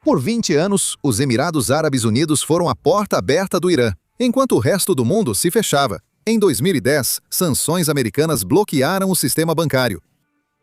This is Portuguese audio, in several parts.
Por 20 anos, os Emirados Árabes Unidos foram a porta aberta do Irã, enquanto o resto do mundo se fechava. Em 2010, sanções americanas bloquearam o sistema bancário.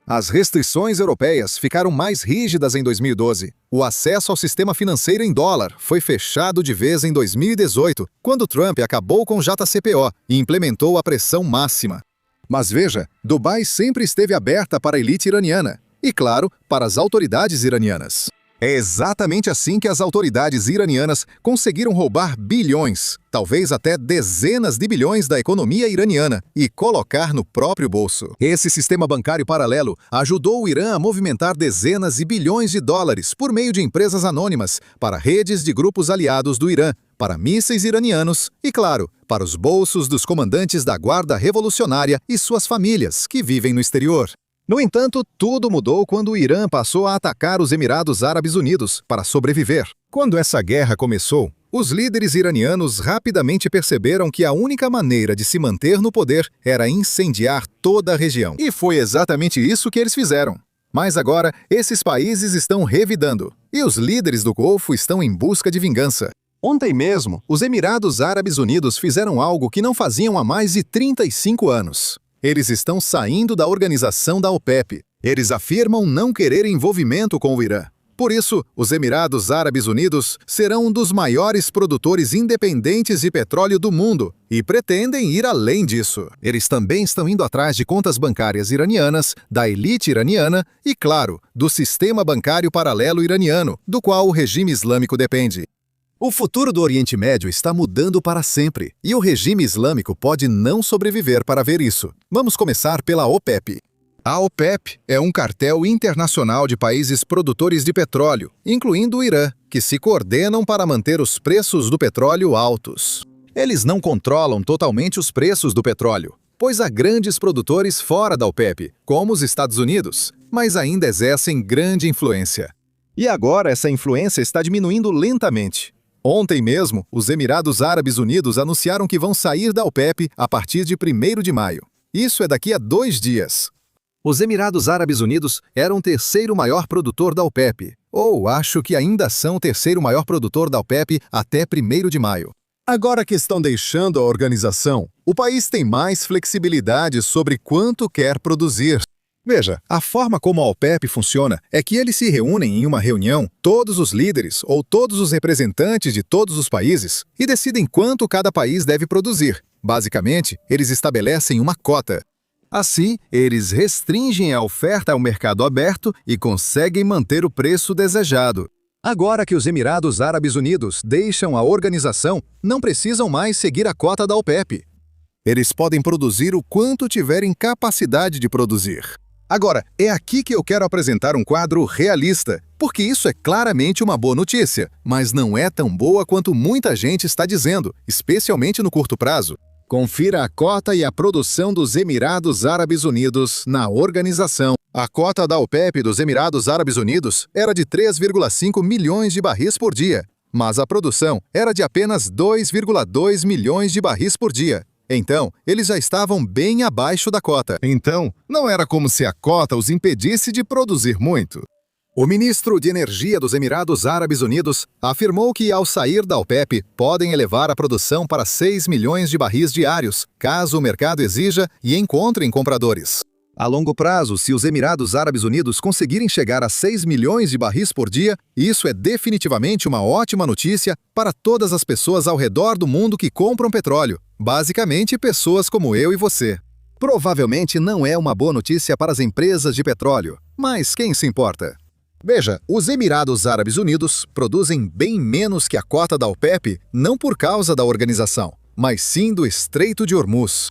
As restrições europeias ficaram mais rígidas em 2012. O acesso ao sistema financeiro em dólar foi fechado de vez em 2018, quando Trump acabou com o JCPO e implementou a pressão máxima. Mas veja, Dubai sempre esteve aberta para a elite iraniana e, claro, para as autoridades iranianas. É exatamente assim que as autoridades iranianas conseguiram roubar bilhões, talvez até dezenas de bilhões da economia iraniana e colocar no próprio bolso. Esse sistema bancário paralelo ajudou o Irã a movimentar dezenas de bilhões de dólares por meio de empresas anônimas para redes de grupos aliados do Irã, para mísseis iranianos e, claro, para os bolsos dos comandantes da Guarda Revolucionária e suas famílias que vivem no exterior. No entanto, tudo mudou quando o Irã passou a atacar os Emirados Árabes Unidos para sobreviver. Quando essa guerra começou, os líderes iranianos rapidamente perceberam que a única maneira de se manter no poder era incendiar toda a região. E foi exatamente isso que eles fizeram. Mas agora, esses países estão revidando, e os líderes do Golfo estão em busca de vingança. Ontem mesmo, os Emirados Árabes Unidos fizeram algo que não faziam há mais de 35 anos. Eles estão saindo da organização da OPEP. Eles afirmam não querer envolvimento com o Irã. Por isso, os Emirados Árabes Unidos serão um dos maiores produtores independentes de petróleo do mundo e pretendem ir além disso. Eles também estão indo atrás de contas bancárias iranianas, da elite iraniana e, claro, do sistema bancário paralelo iraniano, do qual o regime islâmico depende. O futuro do Oriente Médio está mudando para sempre, e o regime islâmico pode não sobreviver para ver isso. Vamos começar pela OPEP. A OPEP é um cartel internacional de países produtores de petróleo, incluindo o Irã, que se coordenam para manter os preços do petróleo altos. Eles não controlam totalmente os preços do petróleo, pois há grandes produtores fora da OPEP, como os Estados Unidos, mas ainda exercem grande influência. E agora essa influência está diminuindo lentamente. Ontem mesmo, os Emirados Árabes Unidos anunciaram que vão sair da OPEP a partir de 1º de maio. Isso é daqui a 2 dias. Os Emirados Árabes Unidos eram o 3º maior produtor da OPEP, ou acho que ainda são o 3º maior produtor da OPEP até 1º de maio. Agora que estão deixando a organização, o país tem mais flexibilidade sobre quanto quer produzir. Veja, a forma como a OPEP funciona é que eles se reúnem em uma reunião, todos os líderes ou todos os representantes de todos os países, e decidem quanto cada país deve produzir. Basicamente, eles estabelecem uma cota. Assim, eles restringem a oferta ao mercado aberto e conseguem manter o preço desejado. Agora que os Emirados Árabes Unidos deixam a organização, não precisam mais seguir a cota da OPEP. Eles podem produzir o quanto tiverem capacidade de produzir. Agora, é aqui que eu quero apresentar um quadro realista, porque isso é claramente uma boa notícia, mas não é tão boa quanto muita gente está dizendo, especialmente no curto prazo. Confira a cota e a produção dos Emirados Árabes Unidos na organização. A cota da OPEP dos Emirados Árabes Unidos era de 3,5 milhões de barris por dia, mas a produção era de apenas 2,2 milhões de barris por dia. Então, eles já estavam bem abaixo da cota. Então, não era como se a cota os impedisse de produzir muito. O ministro de Energia dos Emirados Árabes Unidos afirmou que, ao sair da OPEP, podem elevar a produção para 6 milhões de barris diários, caso o mercado exija e encontrem compradores. A longo prazo, se os Emirados Árabes Unidos conseguirem chegar a 6 milhões de barris por dia, isso é definitivamente uma ótima notícia para todas as pessoas ao redor do mundo que compram petróleo, basicamente pessoas como eu e você. Provavelmente não é uma boa notícia para as empresas de petróleo, mas quem se importa? Veja, os Emirados Árabes Unidos produzem bem menos que a cota da OPEP, não por causa da organização, mas sim do Estreito de Hormuz.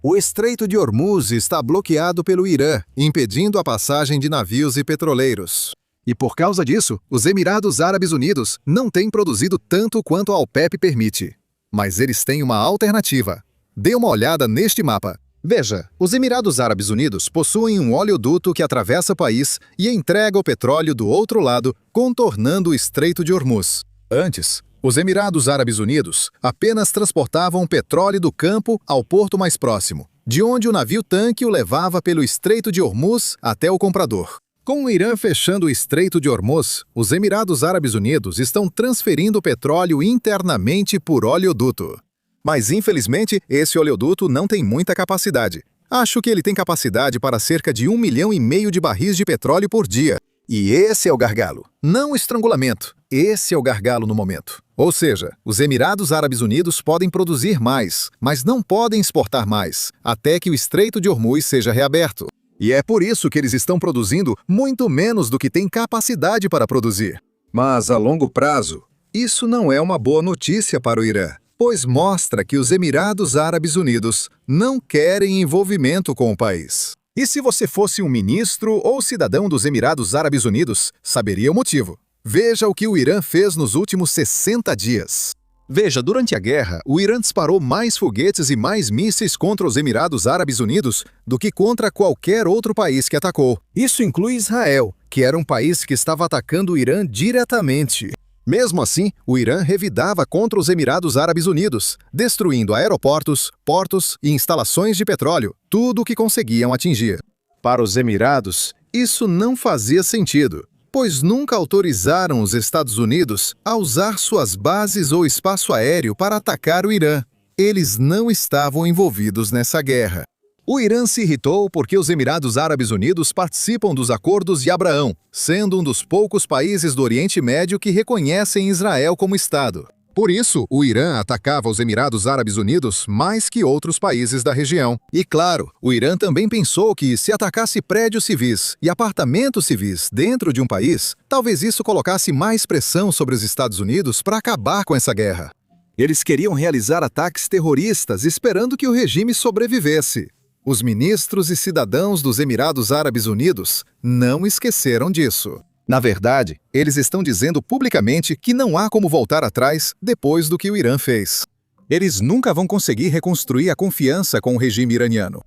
O Estreito de Hormuz está bloqueado pelo Irã, impedindo a passagem de navios e petroleiros. E por causa disso, os Emirados Árabes Unidos não têm produzido tanto quanto a OPEP permite. Mas eles têm uma alternativa. Dê uma olhada neste mapa. Veja, os Emirados Árabes Unidos possuem um oleoduto que atravessa o país e entrega o petróleo do outro lado, contornando o Estreito de Hormuz. Antes, os Emirados Árabes Unidos apenas transportavam petróleo do campo ao porto mais próximo, de onde o navio-tanque o levava pelo Estreito de Hormuz até o comprador. Com o Irã fechando o Estreito de Hormuz, os Emirados Árabes Unidos estão transferindo petróleo internamente por oleoduto. Mas, infelizmente, esse oleoduto não tem muita capacidade. Acho que ele tem capacidade para cerca de 1,5 milhão de barris de petróleo por dia. E esse é o gargalo, não o estrangulamento. Esse é o gargalo no momento. Ou seja, os Emirados Árabes Unidos podem produzir mais, mas não podem exportar mais, até que o Estreito de Hormuz seja reaberto. E é por isso que eles estão produzindo muito menos do que têm capacidade para produzir. Mas, a longo prazo, isso não é uma boa notícia para o Irã, pois mostra que os Emirados Árabes Unidos não querem envolvimento com o país. E se você fosse um ministro ou cidadão dos Emirados Árabes Unidos, saberia o motivo. Veja o que o Irã fez nos últimos 60 dias. Veja, durante a guerra, o Irã disparou mais foguetes e mais mísseis contra os Emirados Árabes Unidos do que contra qualquer outro país que atacou. Isso inclui Israel, que era um país que estava atacando o Irã diretamente. Mesmo assim, o Irã revidava contra os Emirados Árabes Unidos, destruindo aeroportos, portos e instalações de petróleo, tudo o que conseguiam atingir. Para os Emirados, isso não fazia sentido, pois nunca autorizaram os Estados Unidos a usar suas bases ou espaço aéreo para atacar o Irã. Eles não estavam envolvidos nessa guerra. O Irã se irritou porque os Emirados Árabes Unidos participam dos Acordos de Abraão, sendo um dos poucos países do Oriente Médio que reconhecem Israel como Estado. Por isso, o Irã atacava os Emirados Árabes Unidos mais que outros países da região. E claro, o Irã também pensou que se atacasse prédios civis e apartamentos civis dentro de um país, talvez isso colocasse mais pressão sobre os Estados Unidos para acabar com essa guerra. Eles queriam realizar ataques terroristas esperando que o regime sobrevivesse. Os ministros e cidadãos dos Emirados Árabes Unidos não esqueceram disso. Na verdade, eles estão dizendo publicamente que não há como voltar atrás depois do que o Irã fez. Eles nunca vão conseguir reconstruir a confiança com o regime iraniano.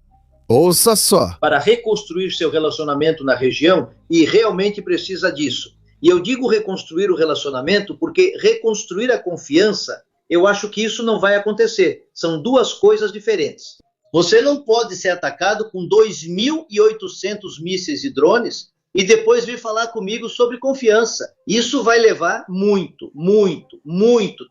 Ouça só! Para reconstruir seu relacionamento na região, e realmente precisa disso. E eu digo reconstruir o relacionamento porque reconstruir a confiança, eu acho que isso não vai acontecer. São duas coisas diferentes. Você não pode ser atacado com 2.800 mísseis e drones e depois vir falar comigo sobre confiança. Isso vai levar muito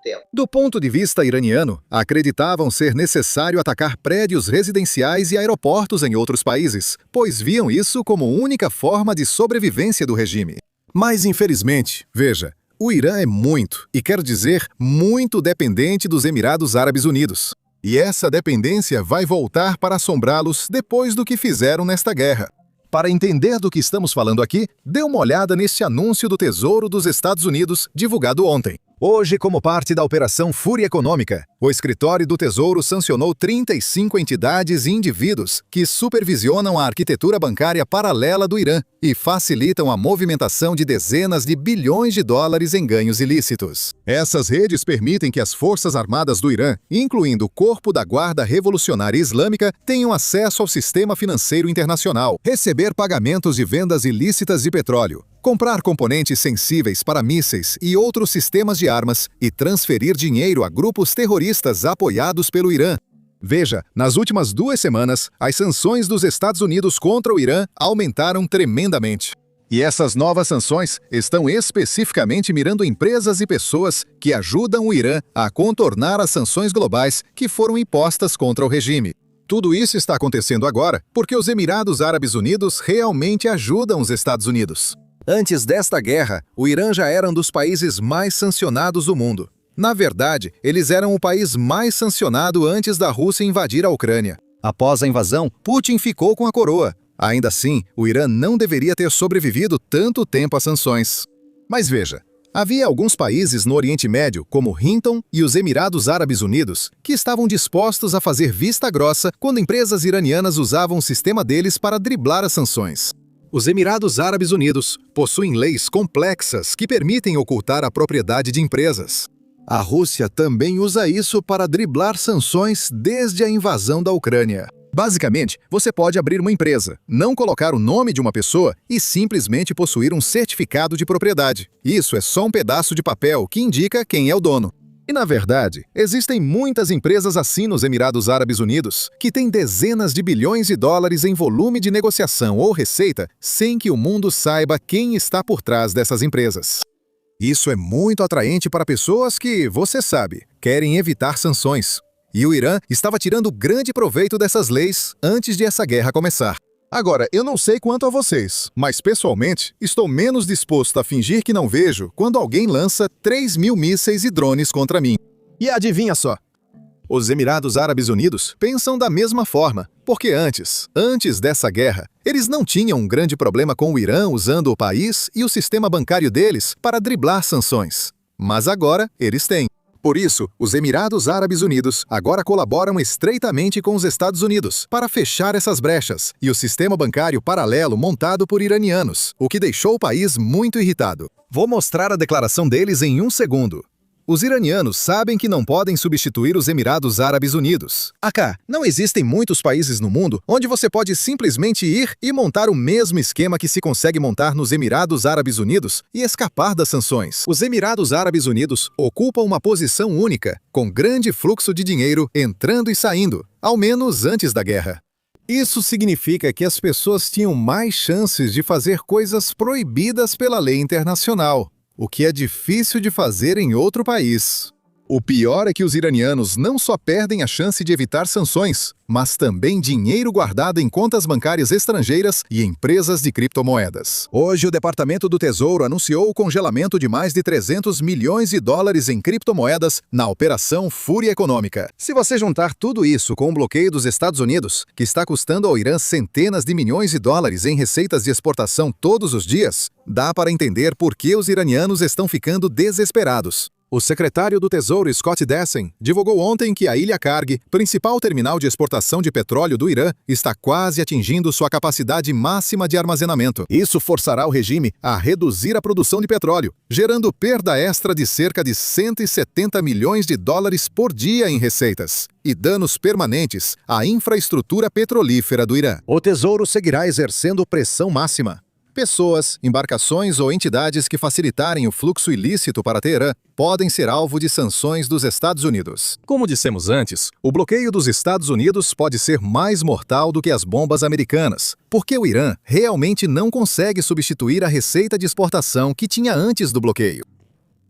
tempo. Do ponto de vista iraniano, acreditavam ser necessário atacar prédios residenciais e aeroportos em outros países, pois viam isso como única forma de sobrevivência do regime. Mas, infelizmente, veja, o Irã é muito, e quero dizer muito dependente dos Emirados Árabes Unidos. E essa dependência vai voltar para assombrá-los depois do que fizeram nesta guerra. Para entender do que estamos falando aqui, dê uma olhada neste anúncio do Tesouro dos Estados Unidos, divulgado ontem. Hoje, como parte da Operação Fúria Econômica, o Escritório do Tesouro sancionou 35 entidades e indivíduos que supervisionam a arquitetura bancária paralela do Irã e facilitam a movimentação de dezenas de bilhões de dólares em ganhos ilícitos. Essas redes permitem que as Forças Armadas do Irã, incluindo o Corpo da Guarda Revolucionária Islâmica, tenham acesso ao sistema financeiro internacional, receber pagamentos de vendas ilícitas de petróleo, comprar componentes sensíveis para mísseis e outros sistemas de armas e transferir dinheiro a grupos terroristas apoiados pelo Irã. Veja, nas últimas 2 semanas, as sanções dos Estados Unidos contra o Irã aumentaram tremendamente. E essas novas sanções estão especificamente mirando empresas e pessoas que ajudam o Irã a contornar as sanções globais que foram impostas contra o regime. Tudo isso está acontecendo agora porque os Emirados Árabes Unidos realmente ajudam os Estados Unidos. Antes desta guerra, o Irã já era um dos países mais sancionados do mundo. Na verdade, eles eram o país mais sancionado antes da Rússia invadir a Ucrânia. Após a invasão, Putin ficou com a coroa. Ainda assim, o Irã não deveria ter sobrevivido tanto tempo às sanções. Mas veja, havia alguns países no Oriente Médio, como Hinton e os Emirados Árabes Unidos, que estavam dispostos a fazer vista grossa quando empresas iranianas usavam o sistema deles para driblar as sanções. Os Emirados Árabes Unidos possuem leis complexas que permitem ocultar a propriedade de empresas. A Rússia também usa isso para driblar sanções desde a invasão da Ucrânia. Basicamente, você pode abrir uma empresa, não colocar o nome de uma pessoa e simplesmente possuir um certificado de propriedade. Isso é só um pedaço de papel que indica quem é o dono. E, na verdade, existem muitas empresas assim nos Emirados Árabes Unidos, que têm dezenas de bilhões de dólares em volume de negociação ou receita, sem que o mundo saiba quem está por trás dessas empresas. Isso é muito atraente para pessoas que, você sabe, querem evitar sanções. E o Irã estava tirando grande proveito dessas leis antes de essa guerra começar. Agora, eu não sei quanto a vocês, mas pessoalmente estou menos disposto a fingir que não vejo quando alguém lança 3.000 mísseis e drones contra mim. E adivinha só? Os Emirados Árabes Unidos pensam da mesma forma, porque antes dessa guerra, eles não tinham um grande problema com o Irã usando o país e o sistema bancário deles para driblar sanções. Mas agora eles têm. Por isso, os Emirados Árabes Unidos agora colaboram estreitamente com os Estados Unidos para fechar essas brechas e o sistema bancário paralelo montado por iranianos, o que deixou o país muito irritado. Vou mostrar a declaração deles em um segundo. Os iranianos sabem que não podem substituir os Emirados Árabes Unidos. Acá, não existem muitos países no mundo onde você pode simplesmente ir e montar o mesmo esquema que se consegue montar nos Emirados Árabes Unidos e escapar das sanções. Os Emirados Árabes Unidos ocupam uma posição única, com grande fluxo de dinheiro entrando e saindo, ao menos antes da guerra. Isso significa que as pessoas tinham mais chances de fazer coisas proibidas pela lei internacional, o que é difícil de fazer em outro país. O pior é que os iranianos não só perdem a chance de evitar sanções, mas também dinheiro guardado em contas bancárias estrangeiras e empresas de criptomoedas. Hoje, o Departamento do Tesouro anunciou o congelamento de mais de 300 milhões de dólares em criptomoedas na Operação Fúria Econômica. Se você juntar tudo isso com o bloqueio dos Estados Unidos, que está custando ao Irã centenas de milhões de dólares em receitas de exportação todos os dias, dá para entender por que os iranianos estão ficando desesperados. O secretário do Tesouro, Scott Dessen, divulgou ontem que a Ilha Karg, principal terminal de exportação de petróleo do Irã, está quase atingindo sua capacidade máxima de armazenamento. Isso forçará o regime a reduzir a produção de petróleo, gerando perda extra de cerca de 170 milhões de dólares por dia em receitas e danos permanentes à infraestrutura petrolífera do Irã. O Tesouro seguirá exercendo pressão máxima. Pessoas, embarcações ou entidades que facilitarem o fluxo ilícito para Teherã podem ser alvo de sanções dos Estados Unidos. Como dissemos antes, o bloqueio dos Estados Unidos pode ser mais mortal do que as bombas americanas, porque o Irã realmente não consegue substituir a receita de exportação que tinha antes do bloqueio.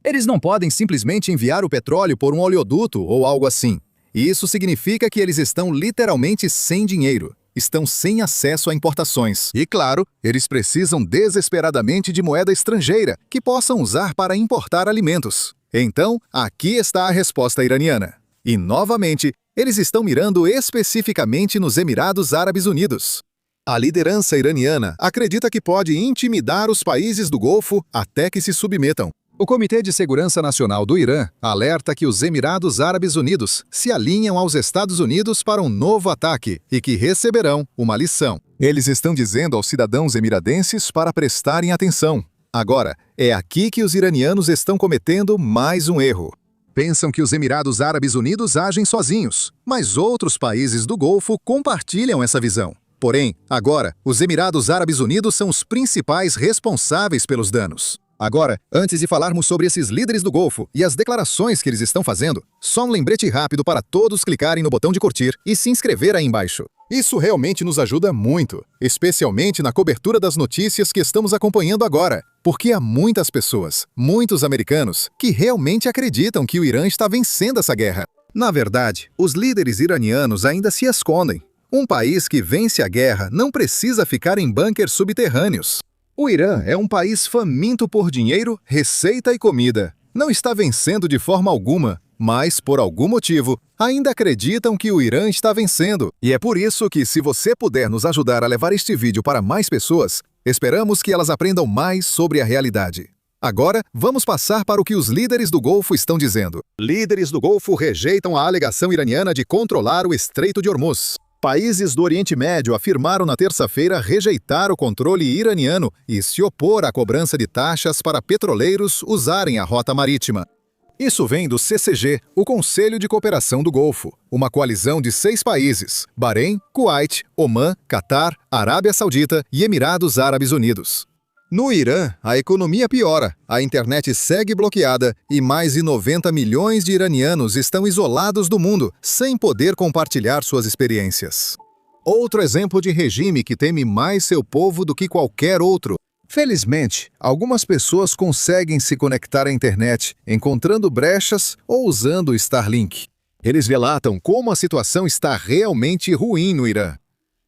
Eles não podem simplesmente enviar o petróleo por um oleoduto ou algo assim. Isso significa que eles estão literalmente sem dinheiro. Estão sem acesso a importações. E, claro, eles precisam desesperadamente de moeda estrangeira que possam usar para importar alimentos. Então, aqui está a resposta iraniana. E, novamente, eles estão mirando especificamente nos Emirados Árabes Unidos. A liderança iraniana acredita que pode intimidar os países do Golfo até que se submetam. O Comitê de Segurança Nacional do Irã alerta que os Emirados Árabes Unidos se alinham aos Estados Unidos para um novo ataque e que receberão uma lição. Eles estão dizendo aos cidadãos emiradenses para prestarem atenção. Agora, é aqui que os iranianos estão cometendo mais um erro. Pensam que os Emirados Árabes Unidos agem sozinhos, mas outros países do Golfo compartilham essa visão. Porém, agora, os Emirados Árabes Unidos são os principais responsáveis pelos danos. Agora, antes de falarmos sobre esses líderes do Golfo e as declarações que eles estão fazendo, só um lembrete rápido para todos clicarem no botão de curtir e se inscrever aí embaixo. Isso realmente nos ajuda muito, especialmente na cobertura das notícias que estamos acompanhando agora, porque há muitas pessoas, muitos americanos, que realmente acreditam que o Irã está vencendo essa guerra. Na verdade, os líderes iranianos ainda se escondem. Um país que vence a guerra não precisa ficar em bunkers subterrâneos. O Irã é um país faminto por dinheiro, receita e comida. Não está vencendo de forma alguma, mas, por algum motivo, ainda acreditam que o Irã está vencendo. E é por isso que, se você puder nos ajudar a levar este vídeo para mais pessoas, esperamos que elas aprendam mais sobre a realidade. Agora, vamos passar para o que os líderes do Golfo estão dizendo. Líderes do Golfo rejeitam a alegação iraniana de controlar o Estreito de Hormuz. Países do Oriente Médio afirmaram na terça-feira rejeitar o controle iraniano e se opor à cobrança de taxas para petroleiros usarem a rota marítima. Isso vem do CCG, o Conselho de Cooperação do Golfo, uma coalizão de 6 países: Bahrein, Kuwait, Omã, Catar, Arábia Saudita e Emirados Árabes Unidos. No Irã, a economia piora, a internet segue bloqueada e mais de 90 milhões de iranianos estão isolados do mundo, sem poder compartilhar suas experiências. Outro exemplo de regime que teme mais seu povo do que qualquer outro. Felizmente, algumas pessoas conseguem se conectar à internet, encontrando brechas ou usando o Starlink. Eles relatam como a situação está realmente ruim no Irã.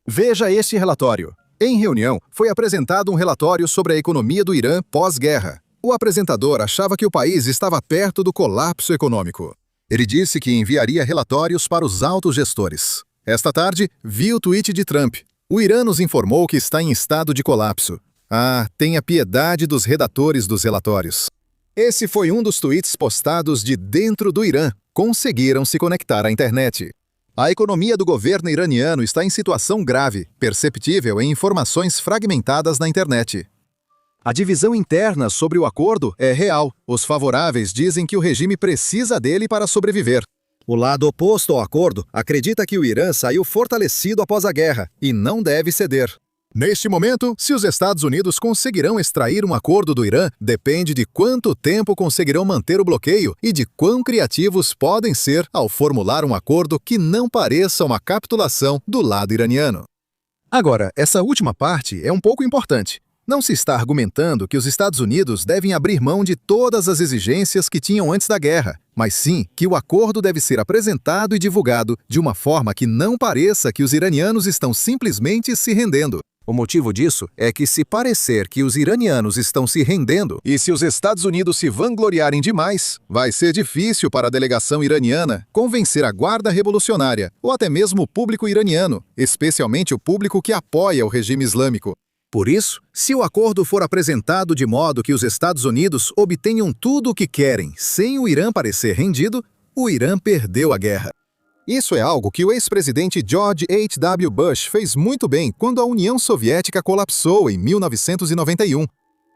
Veja este relatório. Em reunião, foi apresentado um relatório sobre a economia do Irã pós-guerra. O apresentador achava que o país estava perto do colapso econômico. Ele disse que enviaria relatórios para os altos gestores. Esta tarde, vi o tweet de Trump. O Irã nos informou que está em estado de colapso. Ah, tenha piedade dos redatores dos relatórios. Esse foi um dos tweets postados de dentro do Irã. Conseguiram se conectar à internet. A economia do governo iraniano está em situação grave, perceptível em informações fragmentadas na internet. A divisão interna sobre o acordo é real. Os favoráveis dizem que o regime precisa dele para sobreviver. O lado oposto ao acordo acredita que o Irã saiu fortalecido após a guerra e não deve ceder. Neste momento, se os Estados Unidos conseguirão extrair um acordo do Irã, depende de quanto tempo conseguirão manter o bloqueio e de quão criativos podem ser ao formular um acordo que não pareça uma capitulação do lado iraniano. Agora, essa última parte é um pouco importante. Não se está argumentando que os Estados Unidos devem abrir mão de todas as exigências que tinham antes da guerra, mas sim que o acordo deve ser apresentado e divulgado de uma forma que não pareça que os iranianos estão simplesmente se rendendo. O motivo disso é que, se parecer que os iranianos estão se rendendo e se os Estados Unidos se vangloriarem demais, vai ser difícil para a delegação iraniana convencer a Guarda Revolucionária ou até mesmo o público iraniano, especialmente o público que apoia o regime islâmico. Por isso, se o acordo for apresentado de modo que os Estados Unidos obtenham tudo o que querem sem o Irã parecer rendido, o Irã perdeu a guerra. Isso é algo que o ex-presidente George H.W. Bush fez muito bem quando a União Soviética colapsou em 1991.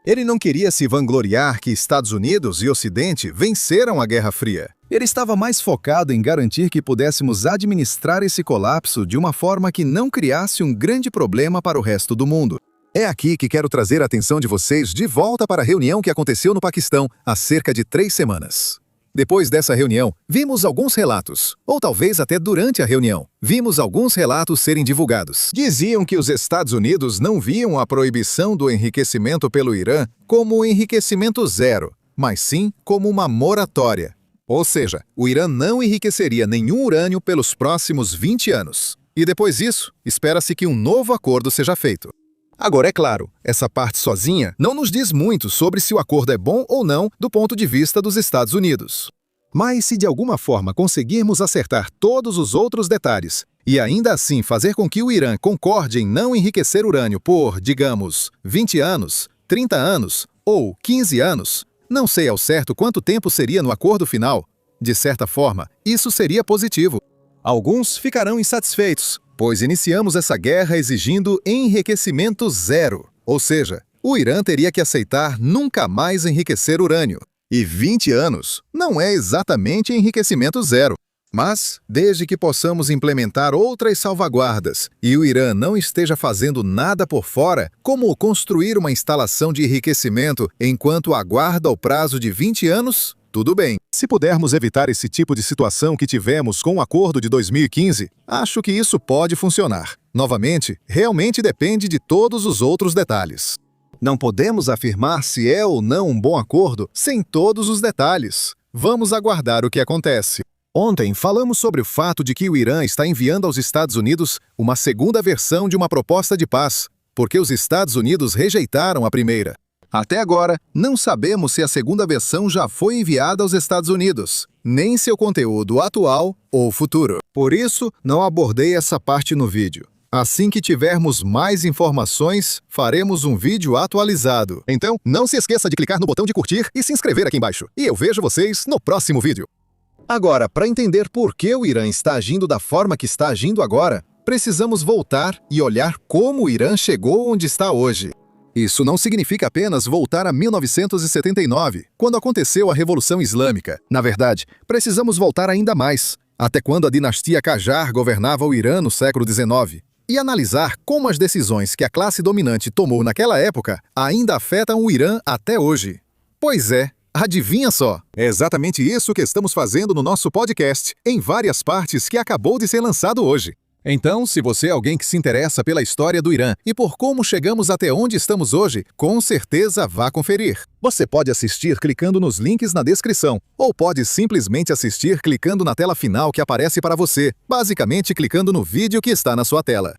Ele não queria se vangloriar que Estados Unidos e Ocidente venceram a Guerra Fria. Ele estava mais focado em garantir que pudéssemos administrar esse colapso de uma forma que não criasse um grande problema para o resto do mundo. É aqui que quero trazer a atenção de vocês de volta para a reunião que aconteceu no Paquistão há cerca de 3 semanas. Depois dessa reunião, vimos alguns relatos, ou talvez até durante a reunião, vimos alguns relatos serem divulgados. Diziam que os Estados Unidos não viam a proibição do enriquecimento pelo Irã como enriquecimento zero, mas sim como uma moratória. Ou seja, o Irã não enriqueceria nenhum urânio pelos próximos 20 anos. E depois disso, espera-se que um novo acordo seja feito. Agora, é claro, essa parte sozinha não nos diz muito sobre se o acordo é bom ou não do ponto de vista dos Estados Unidos. Mas se de alguma forma conseguirmos acertar todos os outros detalhes e ainda assim fazer com que o Irã concorde em não enriquecer urânio por, digamos, 20 anos, 30 anos ou 15 anos, não sei ao certo quanto tempo seria no acordo final, de certa forma, isso seria positivo. Alguns ficarão insatisfeitos, pois iniciamos essa guerra exigindo enriquecimento zero. Ou seja, o Irã teria que aceitar nunca mais enriquecer urânio. E 20 anos não é exatamente enriquecimento zero. Mas, desde que possamos implementar outras salvaguardas e o Irã não esteja fazendo nada por fora, como construir uma instalação de enriquecimento enquanto aguarda o prazo de 20 anos, tudo bem. Se pudermos evitar esse tipo de situação que tivemos com o acordo de 2015, acho que isso pode funcionar. Novamente, realmente depende de todos os outros detalhes. Não podemos afirmar se é ou não um bom acordo sem todos os detalhes. Vamos aguardar o que acontece. Ontem falamos sobre o fato de que o Irã está enviando aos Estados Unidos uma segunda versão de uma proposta de paz, porque os Estados Unidos rejeitaram a primeira. Até agora, não sabemos se a segunda versão já foi enviada aos Estados Unidos, nem seu conteúdo atual ou futuro. Por isso, não abordei essa parte no vídeo. Assim que tivermos mais informações, faremos um vídeo atualizado. Então, não se esqueça de clicar no botão de curtir e se inscrever aqui embaixo. E eu vejo vocês no próximo vídeo. Agora, para entender por que o Irã está agindo da forma que está agindo agora, precisamos voltar e olhar como o Irã chegou onde está hoje. Isso não significa apenas voltar a 1979, quando aconteceu a Revolução Islâmica. Na verdade, precisamos voltar ainda mais, até quando a dinastia Qajar governava o Irã no século XIX. e analisar como as decisões que a classe dominante tomou naquela época ainda afetam o Irã até hoje. Pois é, adivinha só? É exatamente isso que estamos fazendo no nosso podcast, em várias partes que acabou de ser lançado hoje. Então, se você é alguém que se interessa pela história do Irã e por como chegamos até onde estamos hoje, com certeza vá conferir. Você pode assistir clicando nos links na descrição, ou pode simplesmente assistir clicando na tela final que aparece para você, basicamente clicando no vídeo que está na sua tela.